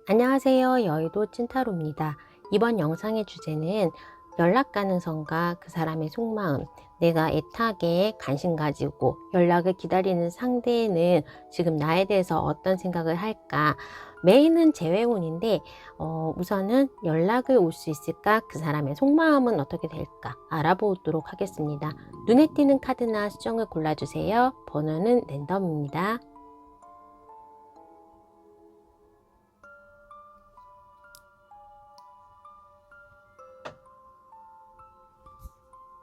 안녕하세요. 여의도 찐타로입니다. 이번 영상의 주제는 연락 가능성과 그 사람의 속마음, 내가 애타게 관심 가지고 연락을 기다리는 상대는 지금 나에 대해서 어떤 생각을 할까? 메인은 재회운인데 우선은 연락을 올 수 있을까? 그 사람의 속마음은 어떻게 될까? 알아보도록 하겠습니다. 눈에 띄는 카드나 수정을 골라주세요. 번호는 랜덤입니다.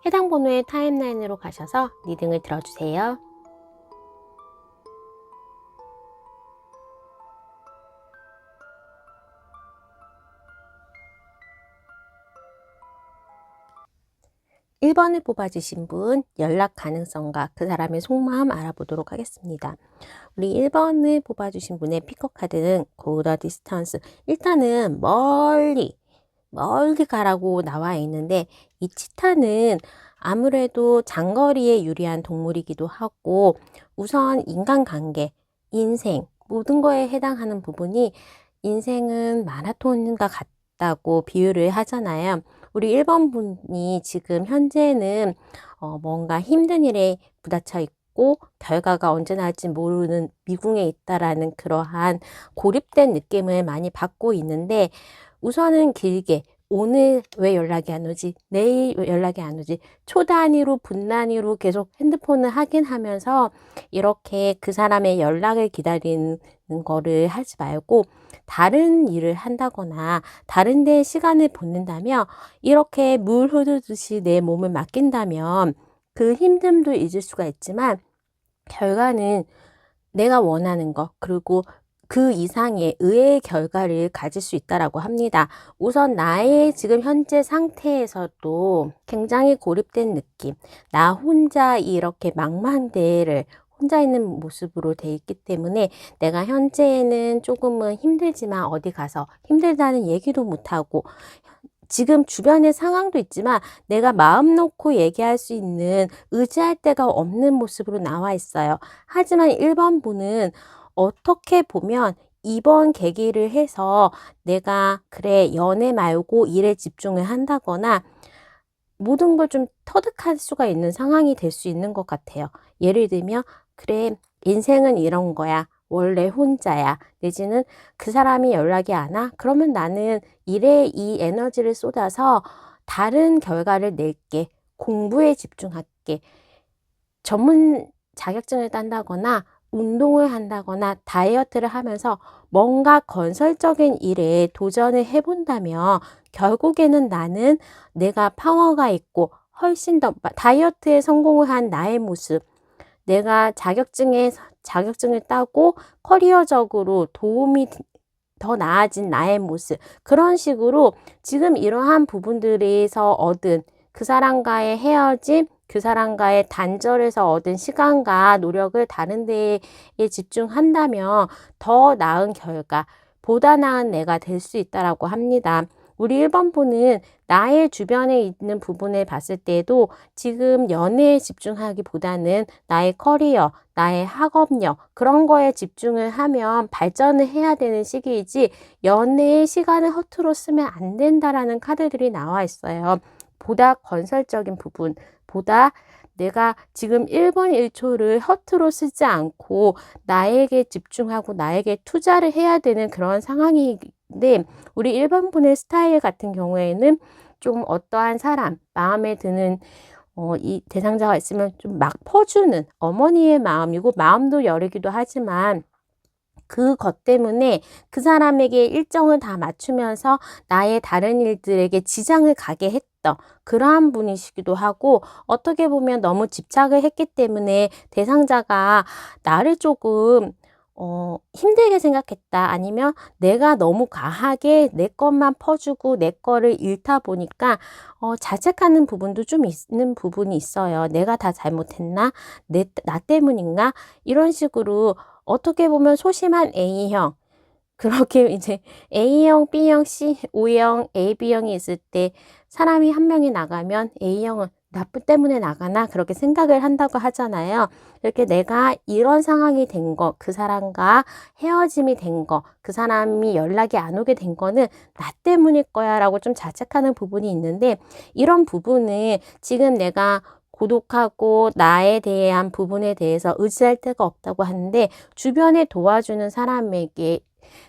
해당 번호의 타임라인으로 가셔서 리딩을 들어주세요. 일 번을 뽑아주신 분, 연락 가능성과 그 사람의 속마음 알아보도록 하겠습니다. 우리 1번을 뽑아주신 분의 피커 카드는 Go the distance. 일단은 멀리 가라고 나와 있는데, 이 치타는 아무래도 장거리에 유리한 동물이기도 하고, 우선 인간관계, 인생, 모든 거에 해당하는 부분이 인생은 마라톤과 같다고 비유를 하잖아요. 우리 1번 분이 지금 현재는 뭔가 힘든 일에 부딪혀 있고 결과가 언제 나올지 모르는 미궁에 있다라는 그러한 고립된 느낌을 많이 받고 있는데, 우선은 길게 오늘 왜 연락이 안 오지? 내일 왜 연락이 안 오지? 초 단위로 분 단위로 계속 핸드폰을 확인하면서 이렇게 그 사람의 연락을 기다리는 거를 하지 말고 다른 일을 한다거나 다른 데에 시간을 보낸다면, 이렇게 물 흐르듯이 내 몸을 맡긴다면 그 힘듦도 잊을 수가 있지만 결과는 내가 원하는 것, 그리고 그 이상의 의외의 결과를 가질 수 있다라고 합니다. 우선 나의 지금 현재 상태에서도 굉장히 고립된 느낌, 나 혼자 이렇게 망망대해를 혼자 있는 모습으로 돼 있기 때문에 내가 현재는 조금은 힘들지만 어디 가서 힘들다는 얘기도 못하고, 지금 주변의 상황도 있지만 내가 마음 놓고 얘기할 수 있는, 의지할 데가 없는 모습으로 나와 있어요. 하지만 1번 분은 어떻게 보면 이번 계기를 해서 내가 그래 연애 말고 일에 집중을 한다거나 모든 걸 좀 터득할 수가 있는 상황이 될 수 있는 것 같아요. 예를 들면 그래 인생은 이런 거야. 원래 혼자야. 내지는 그 사람이 연락이 안 와? 그러면 나는 일에 이 에너지를 쏟아서 다른 결과를 낼게. 공부에 집중할게. 전문 자격증을 딴다거나 운동을 한다거나 다이어트를 하면서 뭔가 건설적인 일에 도전을 해본다면 결국에는 나는 내가 파워가 있고 훨씬 더 다이어트에 성공을 한 나의 모습, 내가 자격증을 따고 커리어적으로 도움이 더 나아진 나의 모습, 그런 식으로 지금 이러한 부분들에서 얻은 그 사람과의 헤어짐, 그 사람과의 단절에서 얻은 시간과 노력을 다른 데에 집중한다면 더 나은 결과, 보다 나은 내가 될 수 있다라고 합니다. 우리 1번 분은 나의 주변에 있는 부분을 봤을 때도 지금 연애에 집중하기보다는 나의 커리어, 나의 학업력, 그런 거에 집중을 하면 발전을 해야 되는 시기이지, 연애의 시간을 허투루 쓰면 안 된다라는 카드들이 나와 있어요. 보다 건설적인 부분, 보다 내가 지금 1분 1초를 허투루 쓰지 않고 나에게 집중하고 나에게 투자를 해야 되는 그런 상황인데, 우리 1번 분의 스타일 같은 경우에는 좀 어떠한 사람, 마음에 드는 이 대상자가 있으면 좀 막 퍼주는 어머니의 마음이고, 마음도 여리기도 하지만 그것 때문에 그 사람에게 일정을 다 맞추면서 나의 다른 일들에게 지장을 가게 했던 그러한 분이시기도 하고, 어떻게 보면 너무 집착을 했기 때문에 대상자가 나를 조금 힘들게 생각했다, 아니면 내가 너무 과하게 내 것만 퍼주고 내 거를 잃다 보니까 자책하는 부분도 좀 있는 부분이 있어요. 내가 다 잘못했나? 나 때문인가? 이런 식으로 어떻게 보면 소심한 A형, 그렇게 이제 A형, B형, C, O형, AB형이 있을 때 사람이 한 명이 나가면 A형은 나쁜 때문에 나가나 그렇게 생각을 한다고 하잖아요. 이렇게 내가 이런 상황이 된 거, 그 사람과 헤어짐이 된 거, 그 사람이 연락이 안 오게 된 거는 나 때문일 거야 라고 좀 자책하는 부분이 있는데, 이런 부분은 지금 내가 고독하고 나에 대한 부분에 대해서 의지할 데가 없다고 하는데, 주변에 도와주는 사람에게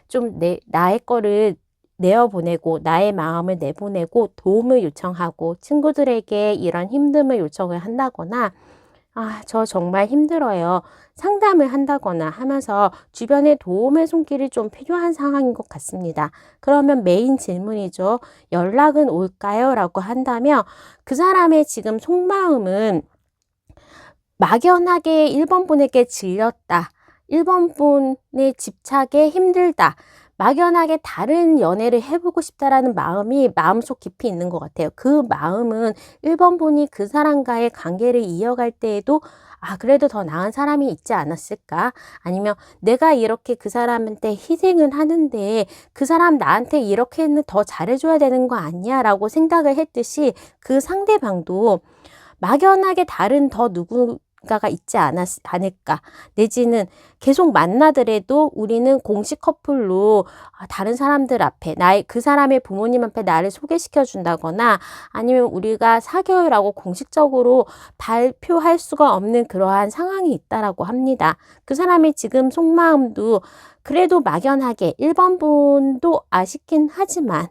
좀 나의 거를 내어보내고 나의 마음을 내보내고 도움을 요청하고 친구들에게 이런 힘듦을 요청을 한다거나, 저 정말 힘들어요, 상담을 한다거나 하면서 주변에 도움의 손길이 좀 필요한 상황인 것 같습니다. 그러면 메인 질문이죠. 연락은 올까요? 라고 한다면 그 사람의 지금 속마음은 막연하게 1번 분에게 질렸다, 1번 분의 집착에 힘들다, 막연하게 다른 연애를 해보고 싶다라는 마음이 마음속 깊이 있는 것 같아요. 그 마음은 1번 분이 그 사람과의 관계를 이어갈 때에도 그래도 더 나은 사람이 있지 않았을까? 아니면 내가 이렇게 그 사람한테 희생을 하는데 그 사람 나한테 이렇게는 더 잘해줘야 되는 거 아니야? 라고 생각을 했듯이 그 상대방도 막연하게 다른 더 누군가가 있지 않을까. 내지는 계속 만나더라도 우리는 공식 커플로 다른 사람들 앞에 그 사람의 부모님 앞에 나를 소개시켜 준다거나, 아니면 우리가 사겨요라고 공식적으로 발표할 수가 없는 그러한 상황이 있다라고 합니다. 그 사람이 지금 속마음도 그래도 막연하게 1번 분도 아쉽긴 하지만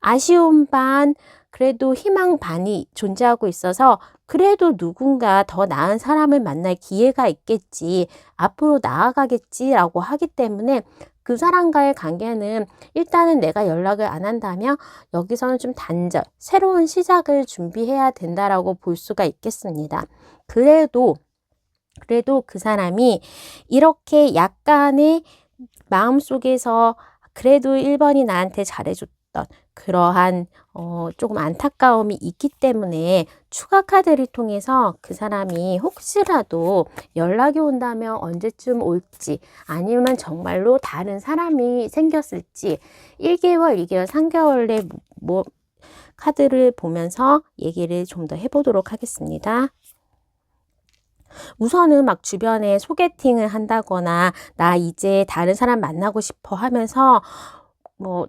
아쉬움 반, 그래도 희망 반이 존재하고 있어서 그래도 누군가 더 나은 사람을 만날 기회가 있겠지, 앞으로 나아가겠지라고 하기 때문에 그 사람과의 관계는 일단은 내가 연락을 안 한다면 여기서는 좀 단절, 새로운 시작을 준비해야 된다라고 볼 수가 있겠습니다. 그래도 그 사람이 이렇게 약간의 마음속에서 그래도 1번이 나한테 잘해줬던 그러한 조금 안타까움이 있기 때문에 추가 카드를 통해서 그 사람이 혹시라도 연락이 온다면 언제쯤 올지, 아니면 정말로 다른 사람이 생겼을지 1개월, 2개월, 3개월의 카드를 보면서 얘기를 좀 더 해보도록 하겠습니다. 우선은 막 주변에 소개팅을 한다거나 나 이제 다른 사람 만나고 싶어 하면서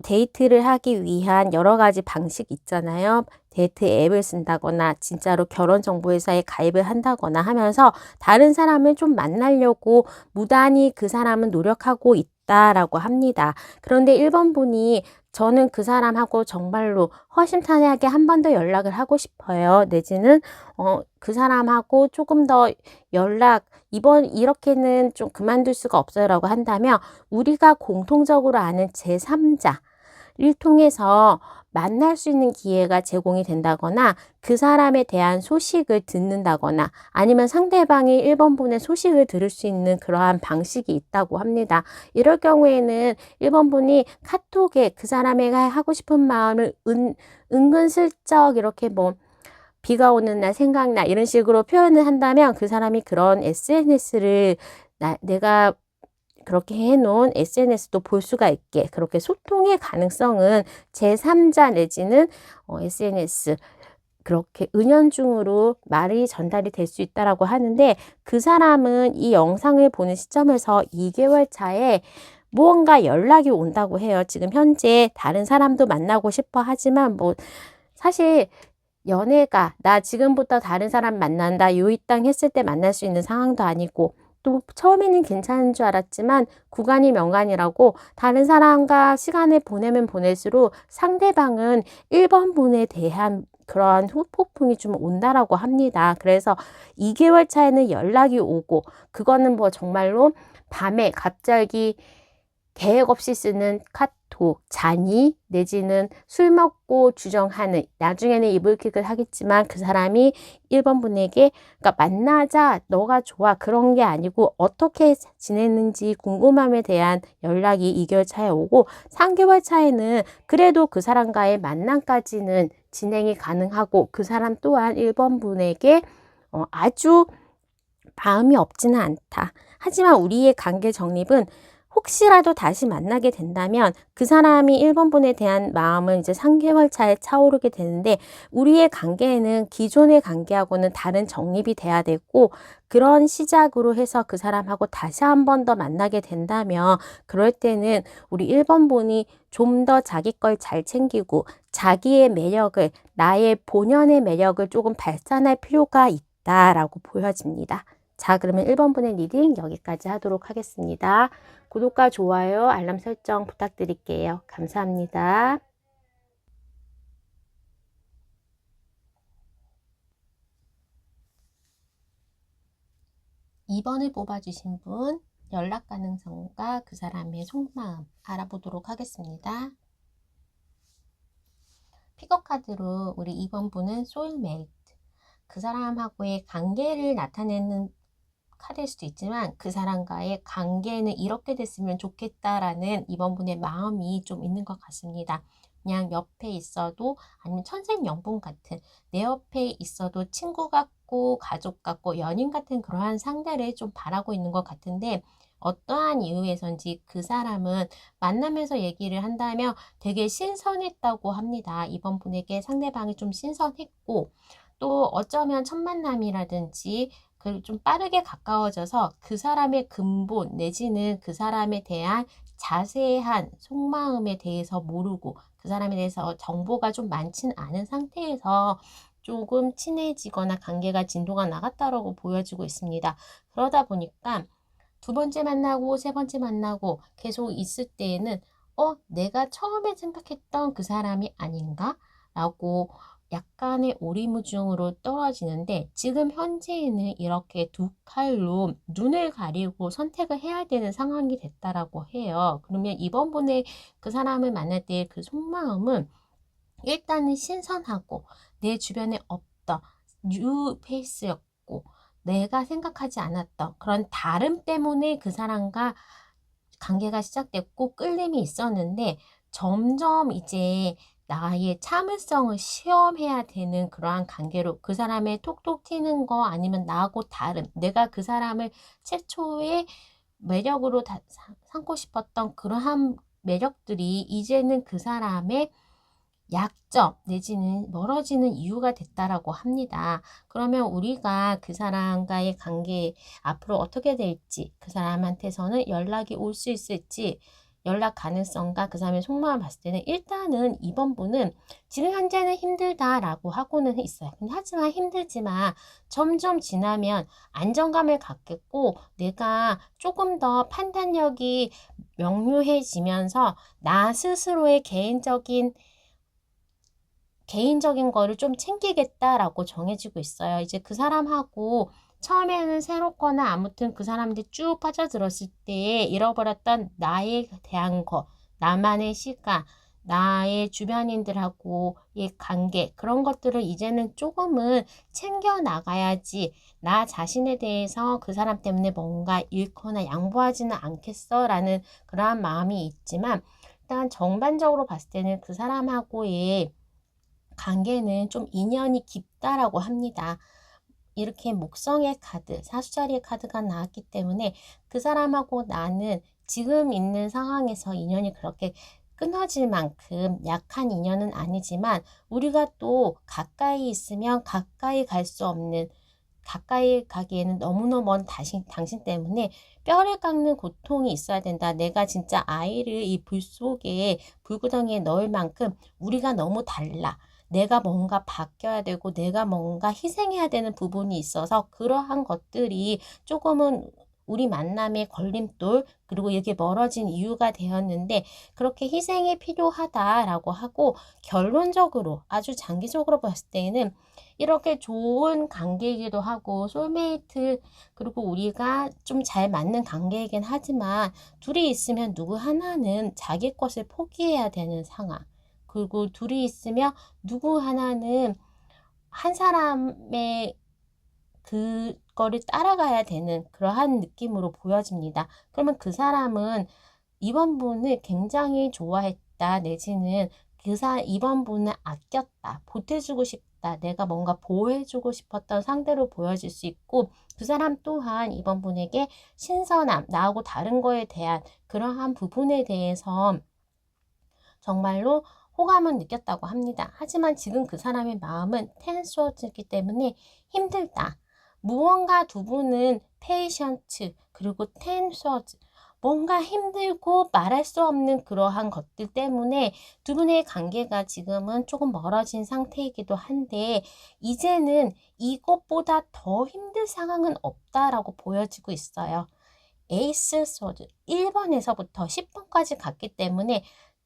데이트를 하기 위한 여러 가지 방식 있잖아요. 데이트 앱을 쓴다거나 진짜로 결혼정보회사에 가입을 한다거나 하면서 다른 사람을 좀 만나려고 무단히 그 사람은 노력하고 있다라고 합니다. 그런데 1번 분이 저는 그 사람하고 정말로 허심탄회하게 한 번 더 연락을 하고 싶어요. 내지는 그 사람하고 조금 더 이번 이렇게는 좀 그만둘 수가 없어요 라고 한다면, 우리가 공통적으로 아는 제3자를 통해서 만날 수 있는 기회가 제공이 된다거나, 그 사람에 대한 소식을 듣는다거나, 아니면 상대방이 1번 분의 소식을 들을 수 있는 그러한 방식이 있다고 합니다. 이럴 경우에는 1번 분이 카톡에 그 사람에게 하고 싶은 마음을 은근슬쩍 이렇게 비가 오는 날 생각나 이런 식으로 표현을 한다면, 그 사람이 그런 SNS를 내가 그렇게 해놓은 SNS도 볼 수가 있게, 그렇게 소통의 가능성은 제3자 내지는 SNS 그렇게 은연중으로 말이 전달이 될 수 있다라고 하는데, 그 사람은 이 영상을 보는 시점에서 2개월 차에 무언가 연락이 온다고 해요. 지금 현재 다른 사람도 만나고 싶어 하지만 사실 연애가 나 지금부터 다른 사람 만난다 요 이 땅 했을 때 만날 수 있는 상황도 아니고, 또 처음에는 괜찮은 줄 알았지만 구간이 명간이라고 다른 사람과 시간을 보내면 보낼수록 상대방은 1번 분에 대한 그러한 후폭풍이 좀 온다라고 합니다. 그래서 2개월 차에는 연락이 오고, 그거는 정말로 밤에 갑자기 계획 없이 쓰는 카톡, 잔이 내지는 술 먹고 주정하는, 나중에는 이불킥을 하겠지만 그 사람이 1번 분에게 그러니까 만나자, 너가 좋아 그런 게 아니고 어떻게 지냈는지 궁금함에 대한 연락이 2개월 차에 오고, 3개월 차에는 그래도 그 사람과의 만남까지는 진행이 가능하고, 그 사람 또한 1번 분에게 아주 마음이 없지는 않다. 하지만 우리의 관계 정립은 혹시라도 다시 만나게 된다면 그 사람이 1번 분에 대한 마음은 이제 3개월 차에 차오르게 되는데, 우리의 관계에는 기존의 관계하고는 다른 정립이 돼야 되고, 그런 시작으로 해서 그 사람하고 다시 한 번 더 만나게 된다면, 그럴 때는 우리 1번 분이 좀 더 자기 걸 잘 챙기고 자기의 매력을, 나의 본연의 매력을 조금 발산할 필요가 있다라고 보여집니다. 자, 그러면 1번 분의 리딩 여기까지 하도록 하겠습니다. 구독과 좋아요, 알람 설정 부탁드릴게요. 감사합니다. 2번을 뽑아주신 분, 연락 가능성과 그 사람의 속마음 알아보도록 하겠습니다. 픽업 카드로 우리 2번 분은 소울메이트, 그 사람하고의 관계를 나타내는 카드일 수도 있지만, 그 사람과의 관계는 이렇게 됐으면 좋겠다라는 2번 분의 마음이 좀 있는 것 같습니다. 그냥 옆에 있어도, 아니면 천생연분 같은, 내 옆에 있어도 친구 같고 가족 같고 연인 같은 그러한 상대를 좀 바라고 있는 것 같은데, 어떠한 이유에선지 그 사람은 만나면서 얘기를 한다면 되게 신선했다고 합니다. 2번 분에게 상대방이 좀 신선했고, 또 어쩌면 첫 만남이라든지 좀 빠르게 가까워져서 그 사람의 근본 내지는 그 사람에 대한 자세한 속마음에 대해서 모르고, 그 사람에 대해서 정보가 좀 많진 않은 상태에서 조금 친해지거나 관계가 진도가 나갔다라고 보여지고 있습니다. 그러다 보니까 두 번째 만나고 세 번째 만나고 계속 있을 때에는 내가 처음에 생각했던 그 사람이 아닌가? 라고 약간의 오리무중으로 떨어지는데, 지금 현재에는 이렇게 두 칼로 눈을 가리고 선택을 해야 되는 상황이 됐다라고 해요. 그러면 이번 분의 그 사람을 만날 때 그 속마음은 일단은 신선하고 내 주변에 없던 뉴 페이스였고, 내가 생각하지 않았던 그런 다름 때문에 그 사람과 관계가 시작됐고 끌림이 있었는데, 점점 이제 나의 참을성을 시험해야 되는 그러한 관계로, 그 사람의 톡톡 튀는 거 아니면 나하고 다른, 내가 그 사람을 최초의 매력으로 삼고 싶었던 그러한 매력들이 이제는 그 사람의 약점 내지는 멀어지는 이유가 됐다라고 합니다. 그러면 우리가 그 사람과의 관계 앞으로 어떻게 될지, 그 사람한테서는 연락이 올 수 있을지, 연락 가능성과 그 사람의 속마음을 봤을 때는 일단은 이번 분은 지금 현재는 힘들다라고 하고는 있어요. 하지만 힘들지만 점점 지나면 안정감을 갖겠고, 내가 조금 더 판단력이 명료해지면서 나 스스로의 개인적인 거를 좀 챙기겠다라고 정해지고 있어요. 이제 그 사람하고 처음에는 새롭거나 아무튼 그 사람한테 쭉 빠져들었을 때 잃어버렸던 나에 대한 거, 나만의 시간, 나의 주변인들하고의 관계, 그런 것들을 이제는 조금은 챙겨 나가야지, 나 자신에 대해서 그 사람 때문에 뭔가 잃거나 양보하지는 않겠어라는 그러한 마음이 있지만, 일단 전반적으로 봤을 때는 그 사람하고의 관계는 좀 인연이 깊다라고 합니다. 이렇게 목성의 카드, 사수자리의 카드가 나왔기 때문에 그 사람하고 나는 지금 있는 상황에서 인연이 그렇게 끊어질 만큼 약한 인연은 아니지만, 우리가 또 가까이 있으면 가까이 갈 수 없는, 가까이 가기에는 너무너무 먼 당신 때문에 뼈를 깎는 고통이 있어야 된다. 내가 진짜 아이를 이 불 속에, 불구덩이에 넣을 만큼 우리가 너무 달라. 내가 뭔가 바뀌어야 되고 내가 뭔가 희생해야 되는 부분이 있어서, 그러한 것들이 조금은 우리 만남의 걸림돌, 그리고 이렇게 멀어진 이유가 되었는데, 그렇게 희생이 필요하다라고 하고, 결론적으로 아주 장기적으로 봤을 때는 이렇게 좋은 관계이기도 하고 소울메이트, 그리고 우리가 좀 잘 맞는 관계이긴 하지만, 둘이 있으면 누구 하나는 자기 것을 포기해야 되는 상황, 그리고 둘이 있으면 누구 하나는 한 사람의 그거를 따라가야 되는 그러한 느낌으로 보여집니다. 그러면 그 사람은 이번 분을 굉장히 좋아했다, 내지는 이번 분을 아꼈다, 보태주고 싶다, 있다. 내가 뭔가 보호해주고 싶었던 상대로 보여질 수 있고 그 사람 또한 이번 분에게 신선함, 나하고 다른 거에 대한 그러한 부분에 대해서 정말로 호감을 느꼈다고 합니다. 하지만 지금 그 사람의 마음은 텐스워즈이기 때문에 힘들다. 무언가 두 분은 페이션트 그리고 텐스워즈 뭔가 힘들고 말할 수 없는 그러한 것들 때문에 두 분의 관계가 지금은 조금 멀어진 상태이기도 한데 이제는 이것보다 더 힘들 상황은 없다라고 보여지고 있어요. 에이스 소드 1번에서부터 10번까지 갔기 때문에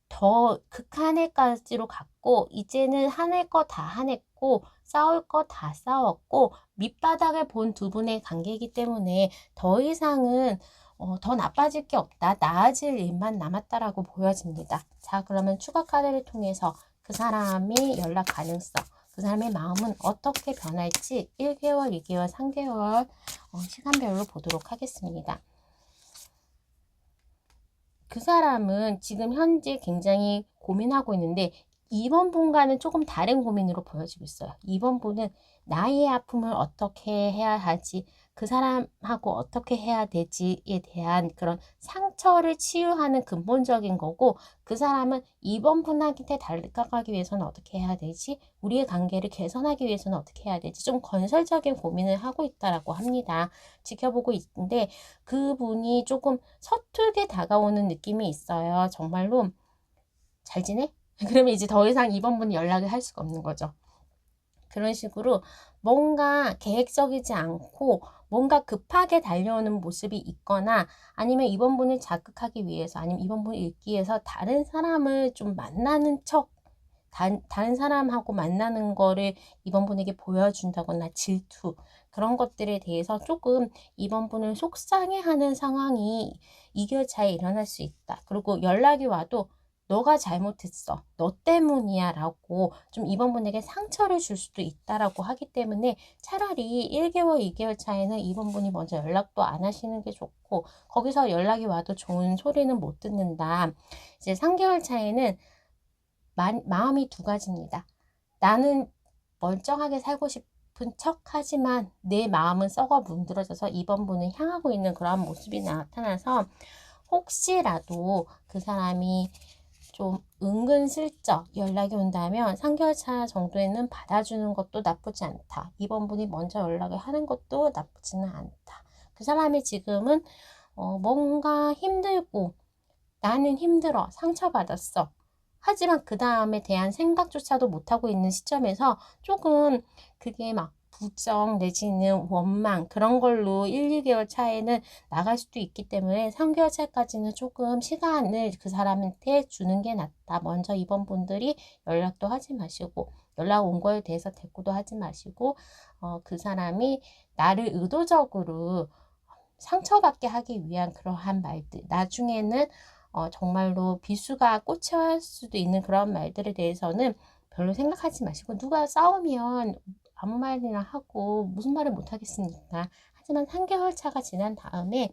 더 극한에까지로 갔고 이제는 하늘 거 다 하냈고 싸울 거 다 싸웠고 밑바닥을 본 두 분의 관계이기 때문에 더 이상은 더 나빠질 게 없다. 나아질 일만 남았다라고 보여집니다. 자, 그러면 추가 카드를 통해서 그 사람의 연락 가능성, 그 사람의 마음은 어떻게 변할지 1개월, 2개월, 3개월 시간별로 보도록 하겠습니다. 그 사람은 지금 현재 굉장히 고민하고 있는데 2번 분과는 조금 다른 고민으로 보여지고 있어요. 2번 분은 나의 아픔을 어떻게 해야 하지, 그 사람하고 어떻게 해야 되지에 대한 그런 상처를 치유하는 근본적인 거고 그 사람은 2번 분한테 다가가기 위해서는 어떻게 해야 되지, 우리의 관계를 개선하기 위해서는 어떻게 해야 되지, 좀 건설적인 고민을 하고 있다라고 합니다. 지켜보고 있는데 그분이 조금 서툴게 다가오는 느낌이 있어요. 정말로 잘 지내? 그러면 이제 더 이상 이번 분이 연락을 할 수가 없는 거죠. 그런 식으로 뭔가 계획적이지 않고 뭔가 급하게 달려오는 모습이 있거나 아니면 이번 분을 자극하기 위해서 아니면 이번 분을 읽기 위해서 다른 사람을 좀 만나는 척 다른 사람하고 만나는 거를 이번 분에게 보여준다거나 질투 그런 것들에 대해서 조금 이번 분을 속상해하는 상황이 2개월차에 일어날 수 있다. 그리고 연락이 와도 너가 잘못했어. 너 때문이야 라고 좀 이번 분에게 상처를 줄 수도 있다라고 하기 때문에 차라리 1개월, 2개월 차에는 이번 분이 먼저 연락도 안 하시는 게 좋고 거기서 연락이 와도 좋은 소리는 못 듣는다. 이제 3개월 차에는 마음이 두 가지입니다. 나는 멀쩡하게 살고 싶은 척 하지만 내 마음은 썩어 문드러져서 이번 분을 향하고 있는 그러한 모습이 나타나서 혹시라도 그 사람이 좀 은근슬쩍 연락이 온다면 3개월 차 정도에는 받아주는 것도 나쁘지 않다. 이번 분이 먼저 연락을 하는 것도 나쁘지는 않다. 그 사람이 지금은 뭔가 힘들고 나는 힘들어. 상처받았어. 하지만 그 다음에 대한 생각조차도 못하고 있는 시점에서 조금 그게 막 부정 내지는 원망 그런 걸로 1, 2개월 차에는 나갈 수도 있기 때문에 3개월 차까지는 조금 시간을 그 사람한테 주는 게 낫다. 먼저 이번 분들이 연락도 하지 마시고 연락 온 거에 대해서 대꾸도 하지 마시고 그 사람이 나를 의도적으로 상처받게 하기 위한 그러한 말들 나중에는 정말로 비수가 꽂힐 수도 있는 그런 말들에 대해서는 별로 생각하지 마시고 누가 싸우면 아무 말이나 하고 무슨 말을 못 하겠습니까? 하지만 3개월 차가 지난 다음에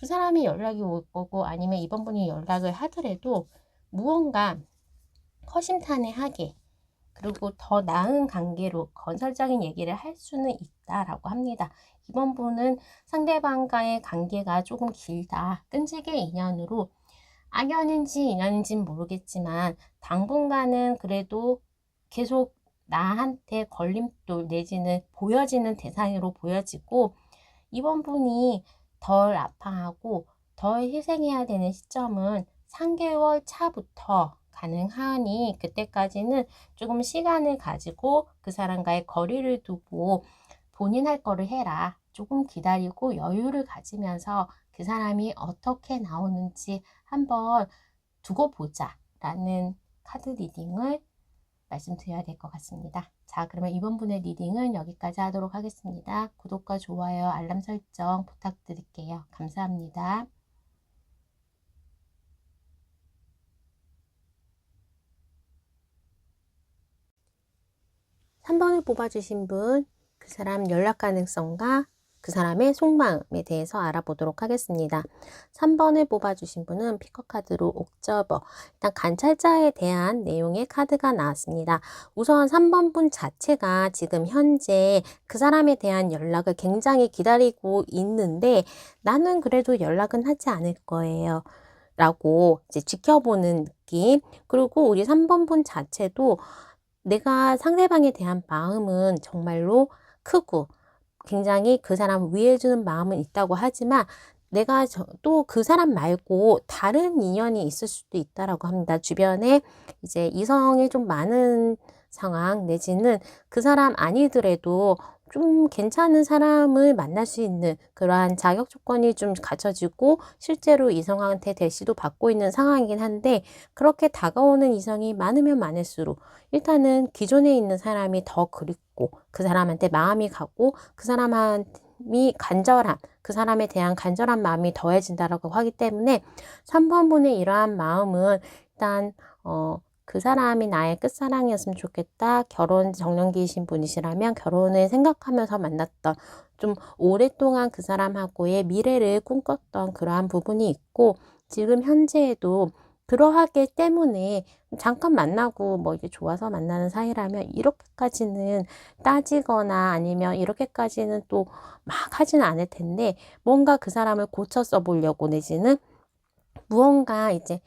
그 사람이 연락이 올 거고 아니면 이번 분이 연락을 하더라도 무언가 허심탄회하게 그리고 더 나은 관계로 건설적인 얘기를 할 수는 있다라고 합니다. 이번 분은 상대방과의 관계가 조금 길다. 끈질긴 인연으로 악연인지 인연인지는 모르겠지만 당분간은 그래도 계속 나한테 걸림돌 내지는 보여지는 대상으로 보여지고 이번 분이 덜 아파하고 덜 희생해야 되는 시점은 3개월 차부터 가능하니 그때까지는 조금 시간을 가지고 그 사람과의 거리를 두고 본인 할 거를 해라. 조금 기다리고 여유를 가지면서 그 사람이 어떻게 나오는지 한번 두고 보자 라는 카드 리딩을 말씀드려야 될 것 같습니다. 자, 그러면 이번 분의 리딩은 여기까지 하도록 하겠습니다. 구독과 좋아요, 알람 설정 부탁드릴게요. 감사합니다. 3번을 뽑아주신 분, 그 사람 연락 가능성과 그 사람의 속마음에 대해서 알아보도록 하겠습니다. 3번을 뽑아주신 분은 피커카드로 옥저버, 일단 관찰자에 대한 내용의 카드가 나왔습니다. 우선 3번 분 자체가 지금 현재 그 사람에 대한 연락을 굉장히 기다리고 있는데 나는 그래도 연락은 하지 않을 거예요. 라고 이제 지켜보는 느낌. 그리고 우리 3번 분 자체도 내가 상대방에 대한 마음은 정말로 크고 굉장히 그 사람을 위해주는 마음은 있다고 하지만 내가 또 그 사람 말고 다른 인연이 있을 수도 있다라고 합니다. 주변에 이제 이성이 좀 많은 상황 내지는 그 사람 아니더라도 좀 괜찮은 사람을 만날 수 있는 그러한 자격 조건이 좀 갖춰지고 실제로 이성한테 대시도 받고 있는 상황이긴 한데 그렇게 다가오는 이성이 많으면 많을수록 일단은 기존에 있는 사람이 더 그립고 그 사람한테 마음이 가고 그 사람이 간절함, 그 사람에 대한 간절한 마음이 더해진다라고 하기 때문에 3번 분의 이러한 마음은 일단 그 사람이 나의 끝사랑이었으면 좋겠다. 결혼 정년기이신 분이시라면 결혼을 생각하면서 만났던 좀 오랫동안 그 사람하고의 미래를 꿈꿨던 그러한 부분이 있고 지금 현재에도 그러하기 때문에 잠깐 만나고 뭐 이게 좋아서 만나는 사이라면 이렇게까지는 따지거나 아니면 이렇게까지는 또 막 하지는 않을 텐데 뭔가 그 사람을 고쳐 써보려고 내지는 무언가 이제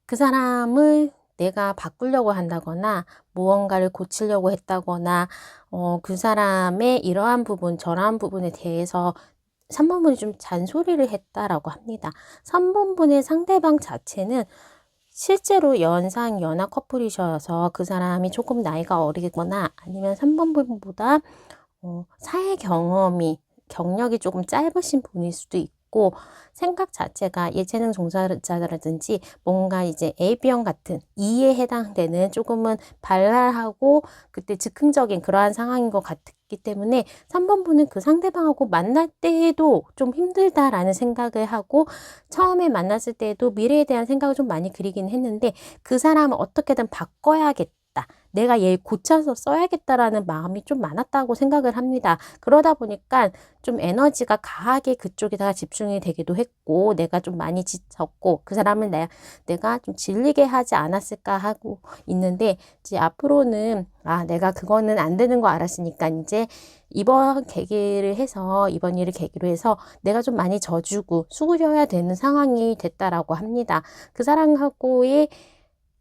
그 사람을 내가 바꾸려고 한다거나 무언가를 고치려고 했다거나 그 사람의 이러한 부분 저러한 부분에 대해서 3번 분이 좀 잔소리를 했다라고 합니다. 3번 분의 상대방 자체는 실제로 연하 커플이셔서 그 사람이 조금 나이가 어리거나 아니면 3번 분보다 사회 경력이 조금 짧으신 분일 수도 있고 생각 자체가 예체능 종사자라든지 뭔가 이제 AB형 같은 E에 해당되는 조금은 발랄하고 그때 즉흥적인 그러한 상황인 것 같기 때문에 3번 분은 그 상대방하고 만날 때에도 좀 힘들다라는 생각을 하고 처음에 만났을 때에도 미래에 대한 생각을 좀 많이 그리긴 했는데 그 사람을 어떻게든 바꿔야겠다. 내가 얘 고쳐서 써야겠다라는 마음이 좀 많았다고 생각을 합니다. 그러다 보니까 좀 에너지가 가하게 그쪽에다가 집중이 되기도 했고 내가 좀 많이 지쳤고 그 사람을 내가 좀 질리게 하지 않았을까 하고 있는데 이제 앞으로는 내가 그거는 안 되는 거 알았으니까 이제 이번 일을 계기로 해서 내가 좀 많이 져주고 수그려야 되는 상황이 됐다라고 합니다. 그 사람하고의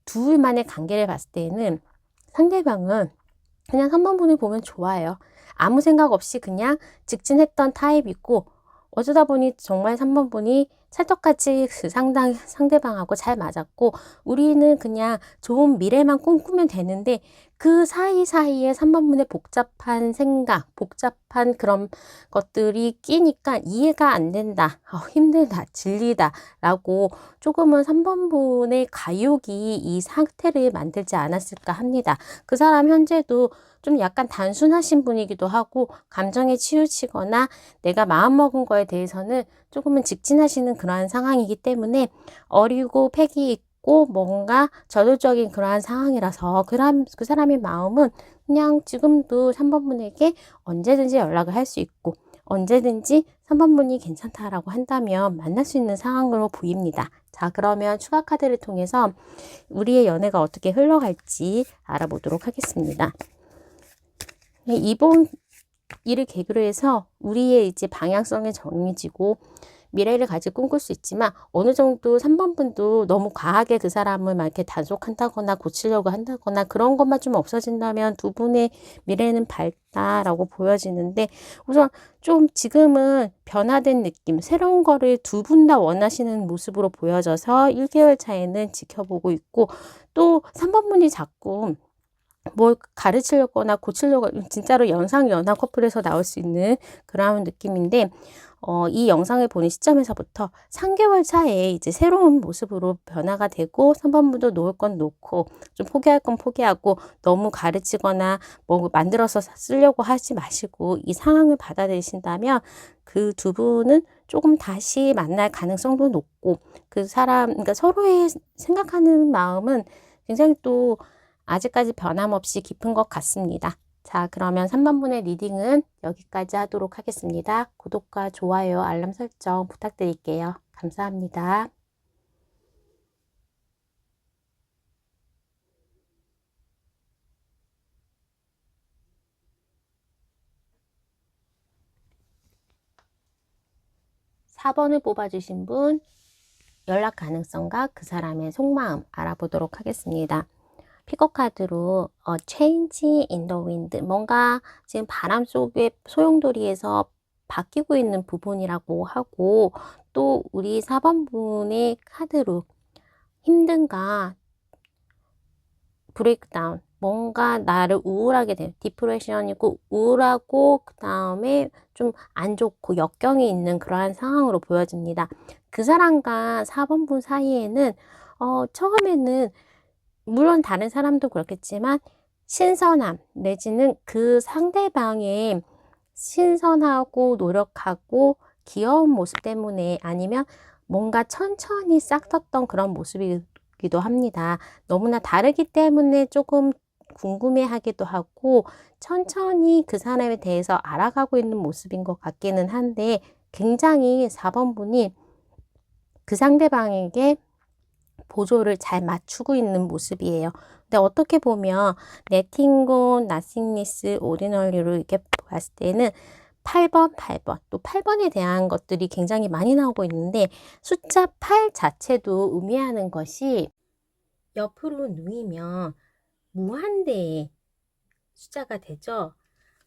둘만의 관계를 봤을 때는 상대방은 그냥 3번 분을 보면 좋아요. 아무 생각 없이 그냥 직진했던 타입이고 어쩌다 보니 정말 3번 분이 찰떡같이 그 상대방하고 잘 맞았고 우리는 그냥 좋은 미래만 꿈꾸면 되는데 그 사이사이에 3번 분의 복잡한 생각, 복잡한 그런 것들이 끼니까 이해가 안 된다, 힘들다, 질리다 라고 조금은 3번 분의 가욕이 이 상태를 만들지 않았을까 합니다. 그 사람 현재도 좀 약간 단순하신 분이기도 하고 감정에 치우치거나 내가 마음먹은 거에 대해서는 조금은 직진하시는 그러한 상황이기 때문에 어리고 패기 있고 뭔가 저돌적인 그러한 상황이라서 그 사람의 마음은 그냥 지금도 3번 분에게 언제든지 연락을 할 수 있고 언제든지 3번 분이 괜찮다라고 한다면 만날 수 있는 상황으로 보입니다. 자, 그러면 추가 카드를 통해서 우리의 연애가 어떻게 흘러갈지 알아보도록 하겠습니다. 이번 일을 계기로 해서 우리의 이제 방향성이 정해지고 미래를 가지고 꿈꿀 수 있지만 어느 정도 3번 분도 너무 과하게 그 사람을 막 이렇게 단속한다거나 고치려고 한다거나 그런 것만 좀 없어진다면 두 분의 미래는 밝다라고 보여지는데 우선 좀 지금은 변화된 느낌, 새로운 거를 두 분 다 원하시는 모습으로 보여져서 1개월 차에는 지켜보고 있고 또 3번 분이 자꾸 뭘 가르치려거나 고치려고 진짜로 연하 커플에서 나올 수 있는 그런 느낌인데 이 영상을 보는 시점에서부터 3개월 차에 이제 새로운 모습으로 변화가 되고 3번 분도 놓을 건 놓고 좀 포기할 건 포기하고 너무 가르치거나 뭐 만들어서 쓰려고 하지 마시고 이 상황을 받아들이신다면 그 두 분은 조금 다시 만날 가능성도 높고 그러니까 서로의 생각하는 마음은 굉장히 또 아직까지 변함없이 깊은 것 같습니다. 자, 그러면 3번분의 리딩은 여기까지 하도록 하겠습니다. 구독과 좋아요, 알람 설정 부탁드릴게요. 감사합니다. 4번을 뽑아주신 분 연락 가능성과 그 사람의 속마음 알아보도록 하겠습니다. 픽업 카드로 change in the wind, 뭔가 지금 바람 속의 소용돌이에서 바뀌고 있는 부분이라고 하고, 또 우리 4번 분의 카드로 힘든가 브레이크다운, 뭔가 나를 우울하게 돼요. 디프레션이고 우울하고 그 다음에 좀 안 좋고 역경이 있는 그러한 상황으로 보여집니다. 그 사람과 4번 분 사이에는 처음에는 물론 다른 사람도 그렇겠지만 신선함 내지는 그 상대방의 신선하고 노력하고 귀여운 모습 때문에, 아니면 뭔가 천천히 싹 텄던 그런 모습이기도 합니다. 너무나 다르기 때문에 조금 궁금해하기도 하고 천천히 그 사람에 대해서 알아가고 있는 모습인 것 같기는 한데, 굉장히 4번 분이 그 상대방에게 보조를 잘 맞추고 있는 모습이에요. 근데 어떻게 보면 네팅곤, 나싱니스, 오디널리로 이렇게 봤을 때는 8번, 또 8번에 대한 것들이 굉장히 많이 나오고 있는데, 숫자 8 자체도 의미하는 것이 옆으로 누이면 무한대의 숫자가 되죠.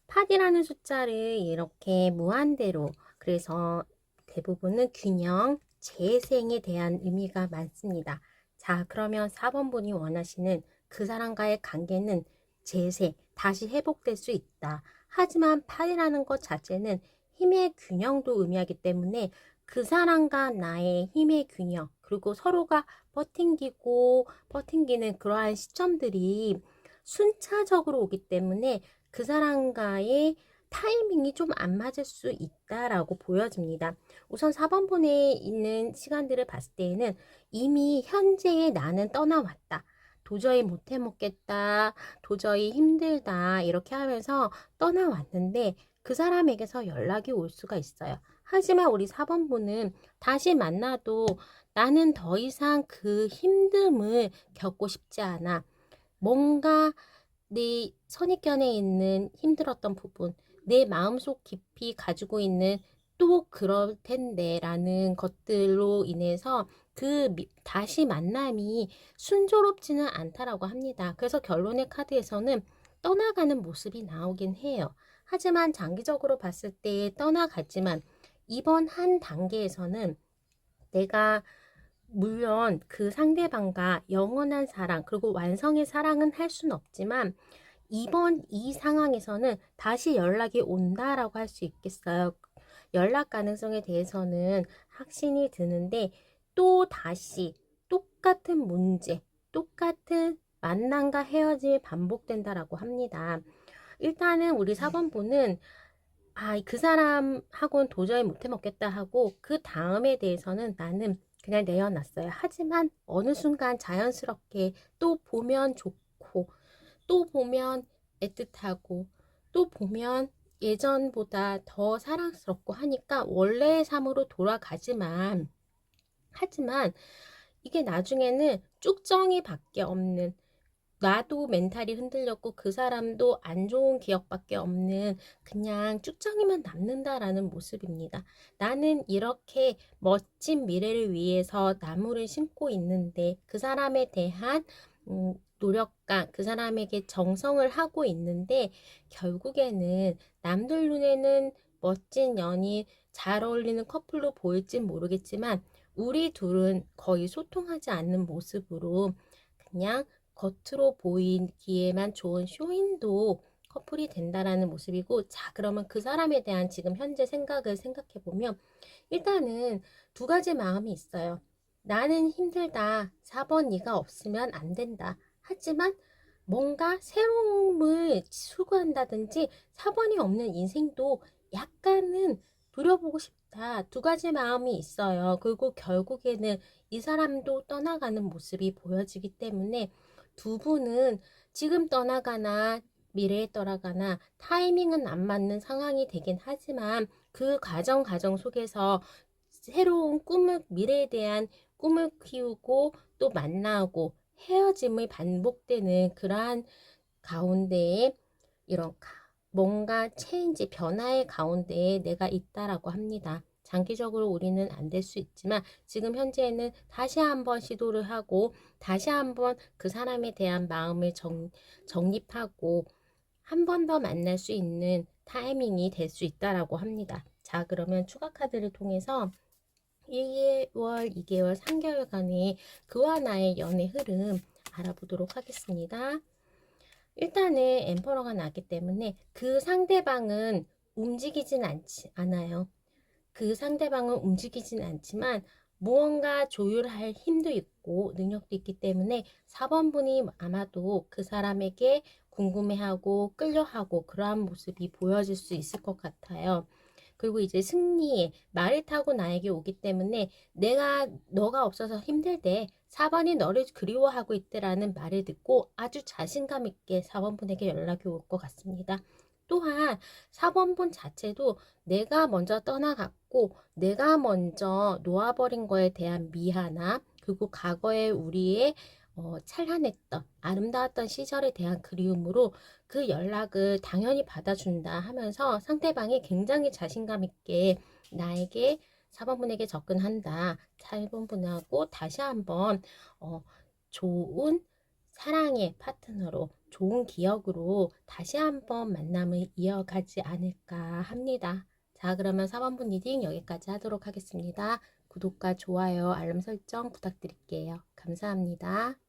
8이라는 숫자를 이렇게 무한대로, 그래서 대부분은 균형, 재생에 대한 의미가 많습니다. 자, 그러면 4번 분이 원하시는 그 사람과의 관계는 재생, 다시 회복될 수 있다. 하지만 8이라는 것 자체는 힘의 균형도 의미하기 때문에 그 사람과 나의 힘의 균형, 그리고 서로가 버팅기는 그러한 시점들이 순차적으로 오기 때문에 그 사람과의 타이밍이 좀 안 맞을 수 있다라고 보여집니다. 우선 4번 분에 있는 시간들을 봤을 때에는 이미 현재의 나는 떠나왔다. 도저히 못 해먹겠다. 도저히 힘들다. 이렇게 하면서 떠나왔는데 그 사람에게서 연락이 올 수가 있어요. 하지만 우리 4번 분은 다시 만나도 나는 더 이상 그 힘듦을 겪고 싶지 않아. 뭔가 내 선입견에 있는 힘들었던 부분, 내 마음속 깊이 가지고 있는 또 그럴 텐데 라는 것들로 인해서 다시 만남이 순조롭지는 않다라고 합니다. 그래서 결론의 카드에서는 떠나가는 모습이 나오긴 해요. 하지만 장기적으로 봤을 때 떠나가지만 이번 한 단계에서는 내가 물론 그 상대방과 영원한 사랑, 그리고 완성의 사랑은 할 수는 없지만 이번 이 상황에서는 다시 연락이 온다라고 할 수 있겠어요. 연락 가능성에 대해서는 확신이 드는데, 또 다시 똑같은 문제, 똑같은 만남과 헤어짐이 반복된다라고 합니다. 일단은 우리 4번분은 그 사람하고는 도저히 못해 먹겠다 하고 그 다음에 대해서는 나는 그냥 내어놨어요. 하지만 어느 순간 자연스럽게 또 보면 좋고, 또 보면 애틋하고, 또 보면 예전보다 더 사랑스럽고 하니까 원래의 삶으로 돌아가지만, 하지만 이게 나중에는 쭉정이밖에 없는, 나도 멘탈이 흔들렸고 그 사람도 안 좋은 기억밖에 없는 그냥 쭉정이만 남는다라는 모습입니다. 나는 이렇게 멋진 미래를 위해서 나무를 심고 있는데 그 사람에 대한 노력과 그 사람에게 정성을 하고 있는데, 결국에는 남들 눈에는 멋진 연이 잘 어울리는 커플로 보일진 모르겠지만 우리 둘은 거의 소통하지 않는 모습으로 그냥 겉으로 보이기에만 좋은 쇼인도 커플이 된다라는 모습이고, 자, 그러면 그 사람에 대한 지금 현재 생각을 생각해 보면 일단은 두 가지 마음이 있어요. 나는 힘들다. 4번 네가 없으면 안 된다. 하지만 뭔가 새로움을 추구한다든지 4번이 없는 인생도 약간은 누려보고 싶다. 두 가지 마음이 있어요. 그리고 결국에는 이 사람도 떠나가는 모습이 보여지기 때문에 두 분은 지금 떠나가나 미래에 떠나가나 타이밍은 안 맞는 상황이 되긴 하지만 그 과정 속에서 새로운 꿈을, 미래에 대한 꿈을 키우고 또 만나고 헤어짐을 반복되는 그러한 가운데에 이런 뭔가 체인지, 변화의 가운데에 내가 있다라고 합니다. 장기적으로 우리는 안 될 수 있지만 지금 현재는 다시 한번 시도를 하고 다시 한번 그 사람에 대한 마음을 정립하고 한 번 더 만날 수 있는 타이밍이 될 수 있다라고 합니다. 자, 그러면 추가 카드를 통해서 1개월, 2개월, 3개월간의 그와 나의 연애 흐름 알아보도록 하겠습니다. 일단은 엠퍼러가 나기 때문에 그 상대방은 움직이진 않아요. 그 상대방은 움직이진 않지만 무언가 조율할 힘도 있고 능력도 있기 때문에 4번분이 아마도 그 사람에게 궁금해하고 끌려하고 그러한 모습이 보여질 수 있을 것 같아요. 그리고 이제 승리에 말을 타고 나에게 오기 때문에 너가 없어서 힘들 때 4번이 너를 그리워하고 있대라는 말을 듣고 아주 자신감 있게 4번분에게 연락이 올 것 같습니다. 또한 4번분 자체도 내가 먼저 떠나갔고 내가 먼저 놓아버린 거에 대한 미안함, 그리고 과거에 우리의 찬란했던 아름다웠던 시절에 대한 그리움으로 그 연락을 당연히 받아준다 하면서 상대방이 굉장히 자신감 있게 나에게 4번분에게 접근한다. 4번분하고 다시 한번 좋은 사랑의 파트너로 좋은 기억으로 다시 한번 만남을 이어가지 않을까 합니다. 자, 그러면 4번분 리딩 여기까지 하도록 하겠습니다. 구독과 좋아요, 알람 설정 부탁드릴게요. 감사합니다.